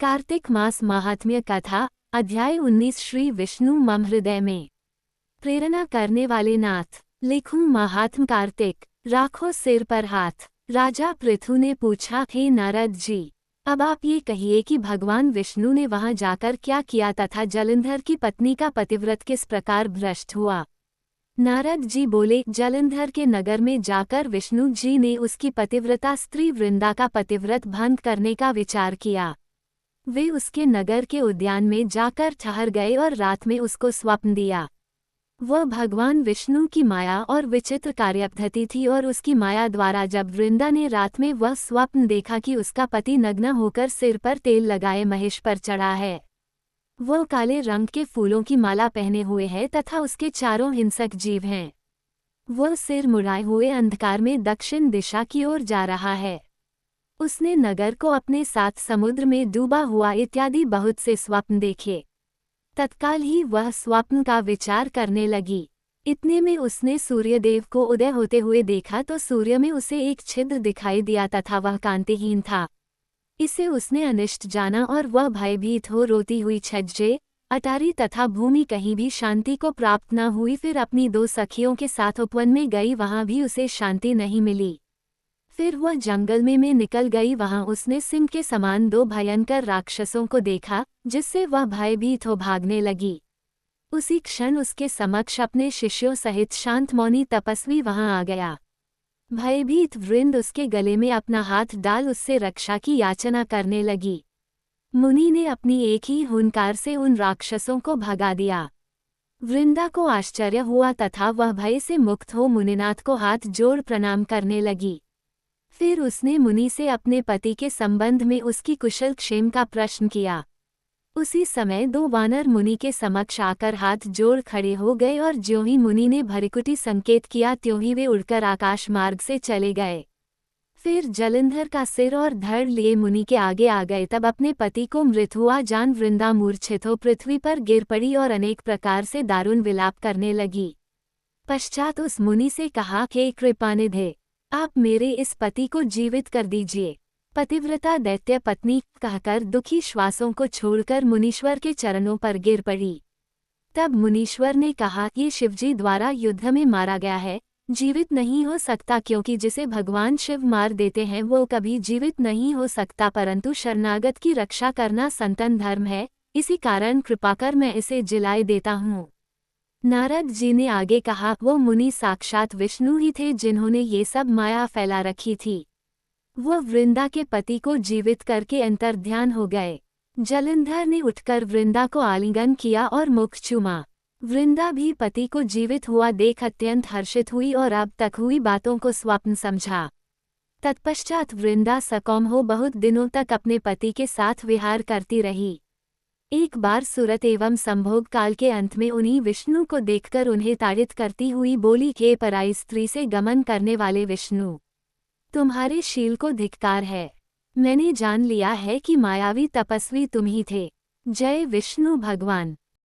कार्तिक मास महात्म्य कथा अध्याय 19 श्री विष्णु मम हृदय में प्रेरणा करने वाले नाथ। लिखूं महात्म कार्तिक, राखो सिर पर हाथ। राजा पृथु ने पूछा, हे नारद जी, अब आप ये कहिए कि भगवान विष्णु ने वहां जाकर क्या किया तथा जलंधर की पत्नी का पतिव्रत किस प्रकार भ्रष्ट हुआ। नारद जी बोले, जलंधर के नगर में जाकर विष्णु जी ने उसकी पतिव्रता स्त्री वृंदा का पतिव्रत भंग करने का विचार किया। वे उसके नगर के उद्यान में जाकर ठहर गए और रात में उसको स्वप्न दिया। वह भगवान विष्णु की माया और विचित्र कार्यपद्धति थी और उसकी माया द्वारा जब वृंदा ने रात में वह स्वप्न देखा कि उसका पति नग्न होकर सिर पर तेल लगाए महेश पर चढ़ा है, वह काले रंग के फूलों की माला पहने हुए है तथा उसके चारों हिंसक जीव हैं। वह सिर मुड़ाए हुए अंधकार में दक्षिण दिशा की ओर जा रहा है। उसने नगर को अपने साथ समुद्र में डूबा हुआ इत्यादि बहुत से स्वप्न देखे। तत्काल ही वह स्वप्न का विचार करने लगी। इतने में उसने सूर्यदेव को उदय होते हुए देखा तो सूर्य में उसे एक छिद्र दिखाई दिया तथा वह कांतिहीन था। इसे उसने अनिष्ट जाना और वह भयभीत हो रोती हुई छज्जे, अटारी तथा भूमि कहीं भी शांति को प्राप्त न हुई। फिर अपनी दो सखियों के साथ उपवन में गई, वहां भी उसे शांति नहीं मिली। फिर वह जंगल में निकल गई, वहां उसने सिंह के समान दो भयंकर राक्षसों को देखा, जिससे वह भयभीत हो भागने लगी। उसी क्षण उसके समक्ष अपने शिष्यों सहित शांत मौनी तपस्वी वहां आ गया। भयभीत वृंद उसके गले में अपना हाथ डाल उससे रक्षा की याचना करने लगी। मुनि ने अपनी एक ही हुंकार से उन राक्षसों को भगा दिया। वृंदा को आश्चर्य हुआ तथा वह भय से मुक्त हो मुनिनाथ को हाथ जोड़ प्रणाम करने लगी। फिर उसने मुनि से अपने पति के संबंध में उसकी कुशल क्षेम का प्रश्न किया। उसी समय दो वानर मुनि के समक्ष आकर हाथ जोड़ खड़े हो गए और ज्यों ही मुनि ने भृकुटी संकेत किया त्यों ही वे उड़कर आकाश मार्ग से चले गए। फिर जलंधर का सिर और धड़ लिए मुनि के आगे आ गए। तब अपने पति को मृत हुआ जान वृंदा मूर्छित हो पृथ्वी पर गिर पड़ी और अनेक प्रकार से दारुण विलाप करने लगी। पश्चात उस मुनि से कहा, हे कृपानिधे, आप मेरे इस पति को जीवित कर दीजिए। पतिव्रता दैत्य पत्नी कहकर दुखी श्वासों को छोड़कर मुनीश्वर के चरणों पर गिर पड़ी। तब मुनीश्वर ने कहा, ये शिवजी द्वारा युद्ध में मारा गया है, जीवित नहीं हो सकता, क्योंकि जिसे भगवान शिव मार देते हैं वो कभी जीवित नहीं हो सकता, परंतु शरणागत की रक्षा करना सनातन धर्म है, इसी कारण कृपा कर मैं इसे जिलाए देता हूँ। नारद जी ने आगे कहा, वो मुनि साक्षात विष्णु ही थे जिन्होंने ये सब माया फैला रखी थी। वह वृंदा के पति को जीवित करके अंतर्ध्यान हो गए। जलंधर ने उठकर वृंदा को आलिंगन किया और मुख चूमा। वृंदा भी पति को जीवित हुआ देख अत्यंत हर्षित हुई और अब तक हुई बातों को स्वप्न समझा। तत्पश्चात वृंदा सकौम हो बहुत दिनों तक अपने पति के साथ विहार करती रही। एक बार सुरत एवं संभोग काल के अंत में उन्हीं विष्णु को देखकर उन्हें ताड़ित करती हुई बोली, हे पराई स्त्री से गमन करने वाले विष्णु, तुम्हारे शील को धिक्कार है। मैंने जान लिया है कि मायावी तपस्वी तुम ही थे। जय विष्णु भगवान।